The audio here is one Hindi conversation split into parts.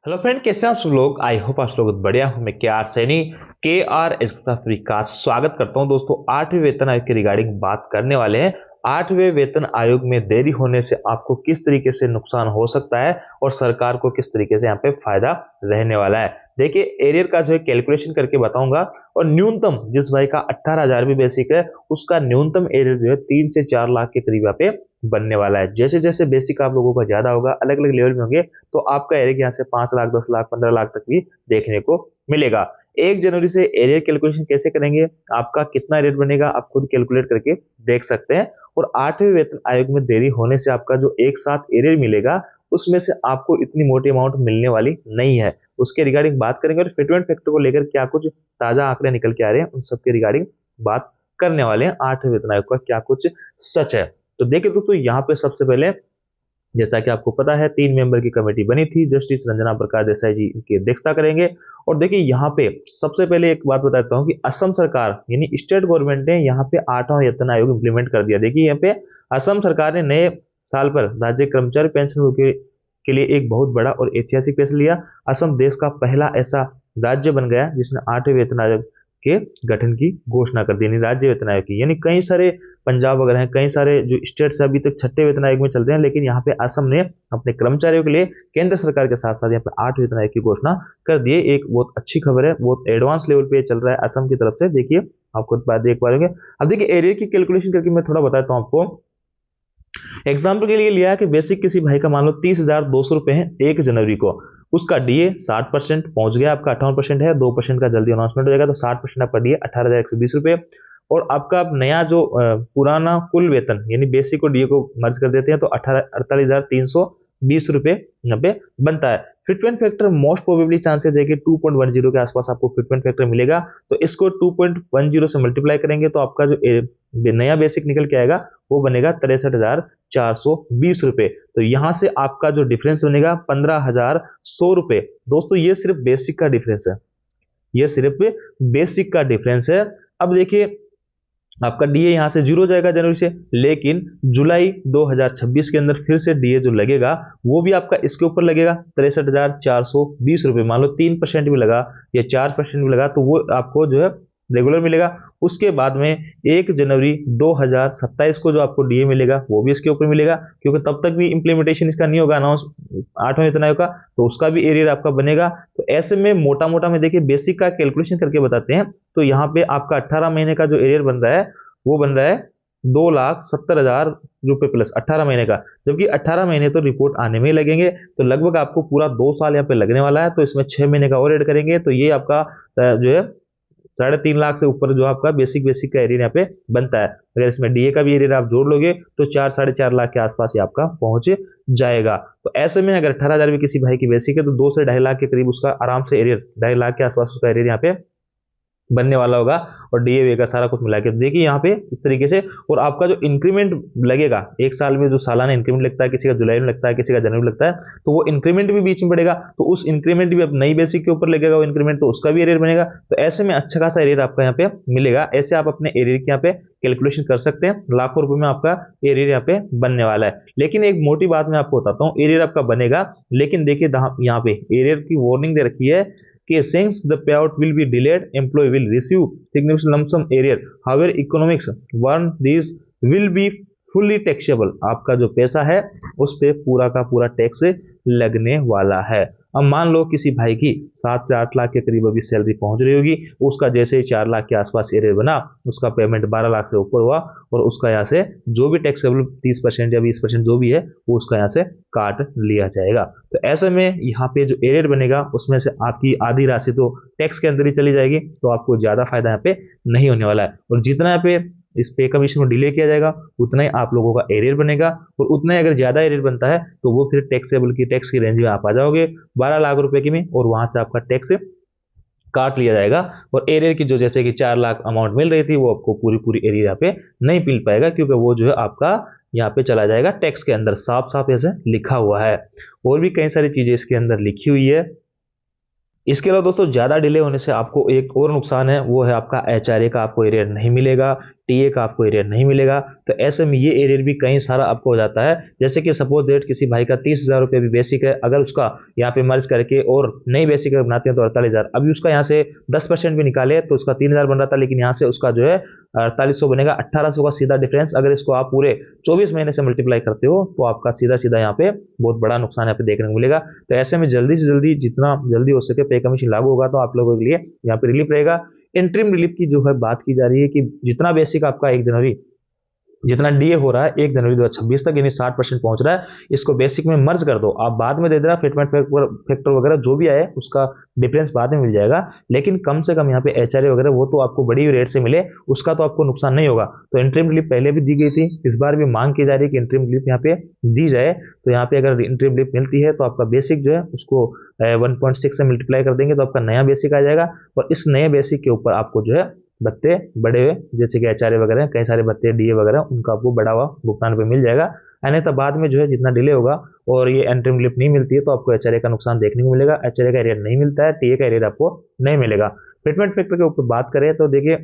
हेलो फ्रेंड, कैसे हैं आप सब लोग। आई होप आप सब लोग बढ़िया हो। मैं के आर सैनी का स्वागत करता हूं। दोस्तों, 8वें वेतन आयोग के रिगार्डिंग बात करने वाले हैं। 8वें वेतन आयोग में देरी होने से आपको किस तरीके से नुकसान हो सकता है और सरकार को किस तरीके से यहाँ पे फायदा रहने वाला है। देखिए, एरियर का जो है कैलकुलेशन करके बताऊंगा। और न्यूनतम जिस भाई का 18,000 भी बेसिक है, उसका न्यूनतम एरियर जो है 3 से 4 लाख के करीब यहाँ पे बनने वाला है। जैसे जैसे बेसिक आप लोगों का ज्यादा होगा, अलग अलग लेवल में होंगे, तो आपका एरियर यहाँ से 5 लाख, 10 लाख, 15 लाख तक भी देखने को मिलेगा। 1 जनवरी से एरियर कैलकुलेशन कैसे करेंगे, आपका कितना रेट बनेगा, आप खुद कैलकुलेट करके देख सकते हैं। और 8वें वेतन आयोग में देरी होने से आपका जो एक साथ एरियर मिलेगा, उसमें से आपको इतनी मोटी अमाउंट मिलने वाली नहीं है। उसके रिगार्डिंग बात करेंगे और फिटमेंट फैक्टर को लेकर क्या कुछ ताजा आंकड़े निकल के आ रहे हैं, उन सबके रिगार्डिंग बात करने वाले हैं। 8वें वेतन आयोग का क्या कुछ सच है। तो देखिए दोस्तों, यहाँ पे सबसे पहले जैसा कि आपको पता है 3 मेंबर की कमेटी बनी थी। जस्टिस रंजना प्रकाश देसाई जी इनकी अध्यक्षता करेंगे। और देखिए, यहाँ पे सबसे पहले एक बात बताता हूँ कि असम सरकार यानी स्टेट गवर्नमेंट ने यहाँ पे 8वां वेतन आयोग इंप्लीमेंट कर दिया। देखिए, यहाँ पे असम सरकार ने नए साल पर राज्य कर्मचारी पेंशन के लिए एक बहुत बड़ा और ऐतिहासिक फैसला लिया। असम देश का पहला ऐसा राज्य बन गया जिसने 8वें वेतन आयोग के गठन की घोषणा कर दी, यानी राज्य वेतन आयोग की। यानी कई सारे पंजाब वगैरह हैं, कई सारे जो स्टेट्स अभी तक 6ठे वेतन आयोग में चल रहे हैं, लेकिन यहाँ पे असम ने अपने कर्मचारियों के लिए केंद्र सरकार के साथ साथ यहाँ पे 8 वेतन आयोग की घोषणा कर दी है। एक बहुत अच्छी खबर है, बहुत एडवांस लेवल पे चल रहा है असम की तरफ से। देखिए, आप खुद बात देख पा रहे। अब देखिए, एरियर की कैलकुलेशन करके मैं थोड़ा बताता हूँ आपको। एग्जाम्पल के लिए लिया है कि बेसिक किसी भाई का मान लो 30,200 रुपए है 1 जनवरी को, उसका डीए 60% पहुंच गया, आपका 58% है, 2% का जल्दी अनाउंसमेंट हो जाएगा, तो 60% आपका डीए 18,120 रुपए। और आपका नया जो पुराना कुल वेतन यानी बेसिक और डीए को मर्ज कर देते हैं, तो 48,320 रुपए यहाँ पे बनता है। Fitment factor most probably chances है कि 2.10 के आसपास आपको फिटमेंट फैक्टर मिलेगा। तो इसको 2.10 से मल्टीप्लाई करेंगे तो आपका जो नया बेसिक निकल के आएगा वो बनेगा 63,420 रुपए। तो यहां से आपका जो डिफरेंस बनेगा 15,100 रुपए। दोस्तों, ये सिर्फ बेसिक का डिफरेंस है, ये सिर्फ बेसिक का डिफरेंस है। अब देखिए, आपका डीए यहां से जीरो जाएगा जनवरी से, लेकिन जुलाई 2026 के अंदर फिर से डीए जो लगेगा वो भी आपका इसके ऊपर लगेगा 63,420 रुपए। मान लो 3% भी लगा या 4% भी लगा, तो वो आपको जो है रेगुलर मिलेगा। उसके बाद में 1 जनवरी 2027 को जो आपको डीए मिलेगा वो भी इसके ऊपर मिलेगा, क्योंकि तब तक भी इंप्लीमेंटेशन इसका नहीं होगा अनाउंस 8वें वेतन आयोग का, तो उसका भी एरियर आपका बनेगा। तो ऐसे में मोटा मोटा में देखिए, बेसिक का कैलकुलेशन करके बताते हैं। तो यहाँ पे आपका 18 महीने का जो एरियर बन रहा है वो बन रहा है 2,70,000 रुपए प्लस 18 महीने का, जबकि 18 महीने तो रिपोर्ट आने में ही लगेंगे, तो लगभग आपको पूरा 2 साल यहाँ पे लगने वाला है। तो इसमें 6 महीने का और ऐड करेंगे, तो ये आपका जो है 3.5 लाख से ऊपर जो आपका बेसिक का एरिया यहाँ पे बनता है। अगर इसमें डीए का भी एरिया आप जोड़ लोगे तो 4-4.5 लाख के आसपास ये आपका पहुंच जाएगा। तो ऐसे में अगर 18,000 भी किसी भाई की बेसिक है, तो 2 से 2.5 लाख के करीब उसका आराम से एरियर, 2.5 लाख के आसपास उसका एरियर यहाँ पे बनने वाला होगा। और डीए का सारा कुछ मिला के देखिए यहाँ पे इस तरीके से। और आपका जो इंक्रीमेंट लगेगा एक साल में, जो सालाना इंक्रीमेंट लगता है, किसी का जुलाई में लगता है, किसी का जनवरी में लगता है, तो वो इंक्रीमेंट भी बीच में बढ़ेगा, तो उस इंक्रीमेंट भी अब नई बेसिक के ऊपर लगेगा वो इंक्रीमेंट, तो उसका भी एरियर बनेगा। तो ऐसे में अच्छा खासा एरियर आपका यहाँ पे मिलेगा। ऐसे आप अपने एरियर की यहाँ पे कैलकुलेशन कर सकते हैं। लाखों रुपए में आपका एरियर यहाँ पे बनने वाला है। लेकिन एक मोटी बात मैं आपको बताता हूँ, एरियर आपका बनेगा, लेकिन देखिए यहाँ पे एरियर की वार्निंग दे रखी है कि since the payout will be delayed, employee will receive significant lump sum arrear. However, economics warn these will be fully taxable. आपका जो पैसा है उस पे पूरा का पूरा टैक्स लगने वाला है। अब मान लो किसी भाई की 7 से 8 लाख के करीब अभी सैलरी पहुंच रही होगी, उसका जैसे ही 4 लाख के आसपास एरियर बना, उसका पेमेंट 12 लाख से ऊपर हुआ, और उसका यहाँ से जो भी टैक्सेबल 30% या 20% जो भी है वो उसका यहाँ से काट लिया जाएगा। तो ऐसे में यहाँ पे जो एरियर बनेगा उसमें से आपकी आधी राशि तो टैक्स के अंदर ही चली जाएगी, तो आपको ज्यादा फायदा यहाँ पे नहीं होने वाला है। और जितना यहाँ पे इस पे कमीशन को डिले किया जाएगा, उतना ही आप लोगों का एरियर बनेगा। और उतना ही अगर ज्यादा एरियर बनता है तो वो फिर टैक्सेबल की टैक्स की रेंज में आप आ जाओगे 12 लाख रुपए की में, और वहां से आपका टैक्स काट लिया जाएगा। और एरियर की जो जैसे कि 4 लाख अमाउंट मिल रही थी, वो आपको पूरी पूरी एरियर यहाँ पे नहीं मिल पाएगा, क्योंकि वो जो है आपका यहाँ पे चला जाएगा टैक्स के अंदर। साफ साफ ऐसे लिखा हुआ है। और भी कई सारी चीजें इसके अंदर लिखी हुई है। इसके अलावा दोस्तों, ज्यादा डिले होने से आपको एक और नुकसान है, वो है आपका एचआरए का आपको एरियर नहीं मिलेगा। टीए का आपको एरियर नहीं मिलेगा। तो ऐसे में ये एरियर भी कहीं सारा आपको हो जाता है। जैसे कि सपोज डेट किसी भाई का 30,000 रुपये भी बेसिक है, अगर उसका यहाँ पे मर्ज करके और नई बेसिक बनाते हैं तो 48,000, अभी उसका यहाँ से 10% भी निकाले तो उसका 3,000 बन रहा था, लेकिन यहाँ से उसका जो है 4800 बनेगा। 1800 का सीधा डिफरेंस, अगर इसको आप पूरे 24 महीने से मल्टीप्लाई करते हो तो आपका सीधा सीधा यहाँ पे बहुत बड़ा नुकसान यहाँ पे देखने को मिलेगा। तो ऐसे में जल्दी से जल्दी, जितना जल्दी हो सके पे कमीशन लागू होगा तो आप लोगों के लिए यहाँ पे रिलीफ रहेगा। इंटरिम रिलीफ की जो है बात की जा रही है कि जितना बेसिक आपका 1 जनवरी, जितना डीए हो रहा है 1 जनवरी 2026 तक, यानी 60% पहुंच रहा है, इसको बेसिक में मर्ज कर दो। आप बाद में दे देना फिटमेंट फैक्टर वगैरह जो भी आए उसका डिफरेंस बाद में मिल जाएगा, लेकिन कम से कम यहाँ पे एचआरए वगैरह वो तो आपको बड़ी रेट से मिले, उसका तो आपको नुकसान नहीं होगा। तो इंटरिम रिलीफ पहले भी दी गई थी, इस बार भी मांग की जा रही है कि इंटरिम रिलीफ यहाँ पे दी जाए। तो यहाँ पे अगर इंटरिम रिलीफ मिलती है तो आपका बेसिक जो है उसको 1.6 से मल्टीप्लाई कर देंगे तो आपका नया बेसिक आ जाएगा, और इस नए बेसिक के ऊपर आपको जो है भत्ते बढ़े हुए जैसे कि एचआरए वगैरह कई सारे भत्ते डीए वगैरह उनका आपको बढ़ा हुआ भुगतान पे मिल जाएगा। अन्यथा बाद में जो है जितना डिले होगा और ये इंटरिम रिलीफ नहीं मिलती है तो आपको एचआरए का नुकसान देखने को मिलेगा। एचआरए का एरियर नहीं मिलता है, टीए का एरियर आपको नहीं मिलेगा। फिटमेंट फैक्टर के ऊपर बात करें तो देखिए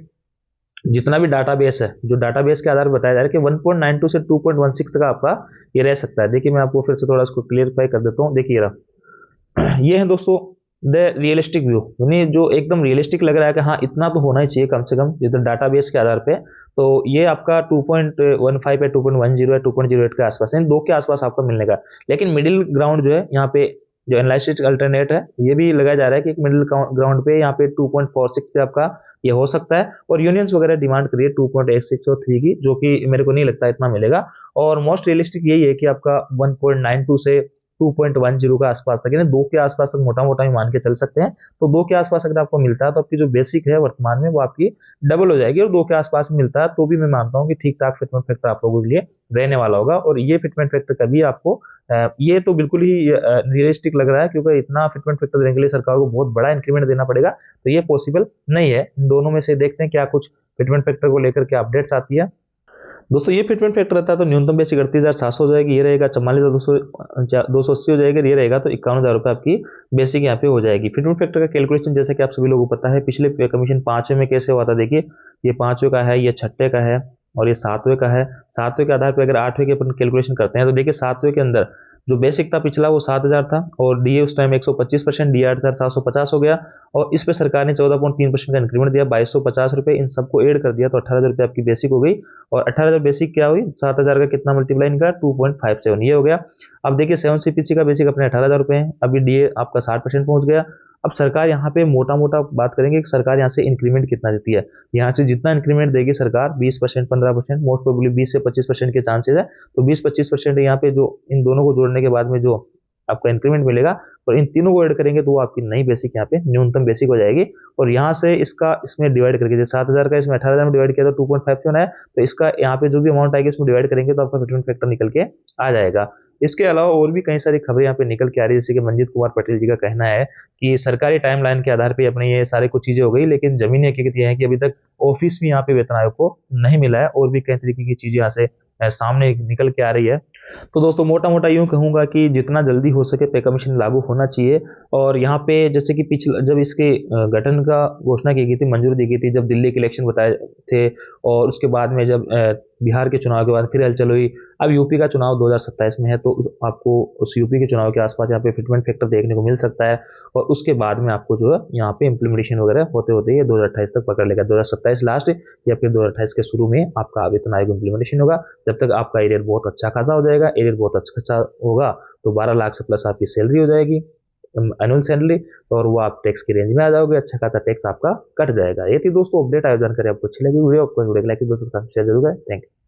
जितना भी डाटाबेस है, जो डाटाबेस के आधार पर बताया जा रहा है कि 1.92 से 2.16 तक आपका ये रह सकता है। देखिए मैं आपको फिर से थोड़ा इसको क्लियरफाई कर देता हूँ। देखिए ये है दोस्तों द रियलिस्टिक व्यू, यानी जो एकदम रियलिस्टिक लग रहा है कि हाँ इतना तो होना ही चाहिए कम से कम जितना डाटाबेस के आधार पे। तो ये आपका 2.15 है, 2.10 है, 2.08 के आसपास है, 2 के आसपास आपका मिलने का। लेकिन मिडिल ग्राउंड जो है यहाँ पे जो एनालिसिस अल्टरनेट है ये भी लगाया जा रहा है कि मिडिल ग्राउंड पे यहाँ पे 2.46 पे आपका ये हो सकता है। और यूनियंस वगैरह डिमांड करिए 2.86 और 3 की, जो कि मेरे को नहीं लगता इतना मिलेगा। और मोस्ट रियलिस्टिक यही है कि आपका 1.92 से 2.10 का आसपास तक, यानी 2 के आसपास तक मोटा मोटा ही मान के चल सकते हैं। तो 2 के आसपास अगर आपको मिलता है तो आपकी जो बेसिक है वर्तमान में वो आपकी डबल हो जाएगी, और 2 के आसपास मिलता है तो भी मैं मानता हूँ कि ठीक ठाक फिटमेंट फैक्टर आप लोगों के लिए रहने वाला होगा। और ये फिटमेंट फैक्टर कभी आपको ये तो बिल्कुल ही रियलिस्टिक लग रहा है, क्योंकि इतना फिटमेंट फैक्टर देने के लिए सरकार को बहुत बड़ा इंक्रीमेंट देना पड़ेगा, तो ये पॉसिबल नहीं है। इन दोनों में से देखते हैं क्या कुछ फिटमेंट फैक्टर को लेकर के अपडेट्स आती है। दोस्तों ये फिटमेंट फैक्टर रहता है तो न्यूनतम बेसिक 38,700 हो जाएगी, ये रहेगा 44,280 हो जाएगी, ये रहेगा तो 51,000 रुपये आपकी बेसिक यहाँ पे हो जाएगी। फिटमेंट फैक्टर का कैलकुलेशन जैसे कि आप सभी लोगों को पता है पिछले पे कमीशन 5वें में कैसे हुआ था। देखिए ये 5वें का है, ये 6ठे का है और ये 7वें का है। 7वें के आधार पर अगर 8वें के अपन कैलकुलेशन करते हैं तो देखिए 7वें के अंदर जो बेसिक था पिछला वो 7,000 था, और डीए उस टाइम 125%, डी 8,750 हो गया, और इस पे सरकार ने 14.3% का इंक्रीमेंट दिया 2,250 रुपये, इन सबको ऐड कर दिया तो 18,000 रुपये आपकी बेसिक हो गई। और 18,000 बेसिक क्या हुई, 7,000 का कितना मल्टीप्लाई निकला 2.57, ये हो गया। अब देखिए 7 CPC का बेसिक अपने 18,000 रुपये है, अभी डीए आपका 60% पहुंच गया। अब सरकार यहाँ पे मोटा मोटा बात करेंगे कि सरकार यहाँ से इंक्रीमेंट कितना देती है। यहाँ से जितना इंक्रीमेंट देगी सरकार 20%, 15%, मोस्ट प्रोबेबली 20 से 25% के चांसेस है। तो 20-25% यहाँ पे जो इन दोनों को जोड़ने के बाद में जो आपका इंक्रीमेंट मिलेगा और इन तीनों को ऐड करेंगे तो वो आपकी नई बेसिक यहाँ पे न्यूनतम बेसिक हो जाएगी। और यहाँ से इसका इसमें डिवाइड करके जैसे 7,000 का इसमें 18,000 में डिवाइड किया तो 2.57 है, तो इसका यहाँ पे जो भी अमाउंट आएगी इसमें डिवाइड करेंगे तो आपका फिटमेंट फैक्टर निकल के आ जाएगा। इसके अलावा और भी कई सारी खबरें यहाँ पे निकल के आ रही है, जैसे कि मंजीत कुमार पटेल जी का कहना है कि सरकारी टाइमलाइन के आधार पे अपने ये सारे कुछ चीजें हो गई, लेकिन जमीनी हकीकत यह है कि अभी तक ऑफिस भी यहाँ पे वेतन आयोग को नहीं मिला है, और भी कई तरीके की चीजें यहाँ से सामने निकल के आ रही है। तो दोस्तों मोटा मोटा यूं कहूंगा कि जितना जल्दी हो सके पे कमीशन लागू होना चाहिए। और यहाँ पे जैसे कि पिछले जब इसके गठन का घोषणा की गई थी, मंजूरी दी गई थी, जब दिल्ली के इलेक्शन बताए थे, और उसके बाद में जब बिहार के चुनाव के बाद फिर हलचल हुई, अब यूपी का चुनाव 2027 में है, तो आपको उस यूपी के चुनाव के आसपास यहाँ पे फिटमेंट फैक्टर देखने को मिल सकता है। और उसके बाद में आपको जो है यहाँ पे इम्प्लीमेंटेशन वगैरह होते होते ये 2028 तक पकड़ लेगा, 2027 लास्ट या फिर 2028 के शुरू में आपका वेतन आयोग इम्प्लीमेंटेशन होगा। जब तक आपका एरियर बहुत अच्छा खासा हो जाएगा, एरियर बहुत अच्छा होगा तो 12 लाख से प्लस आपकी सैलरी हो जाएगी, एनुअल सैलरी, और वो आप टैक्स की रेंज में आ जाओगे, अच्छा खासा टैक्स आपका कट जाएगा। ये थी दोस्तों अपडेट। आयोजन करें आपको अच्छी लगी वीडियो, आपको वीडियो लाइक दोस्तों शेयर जरूर करें। Thank you.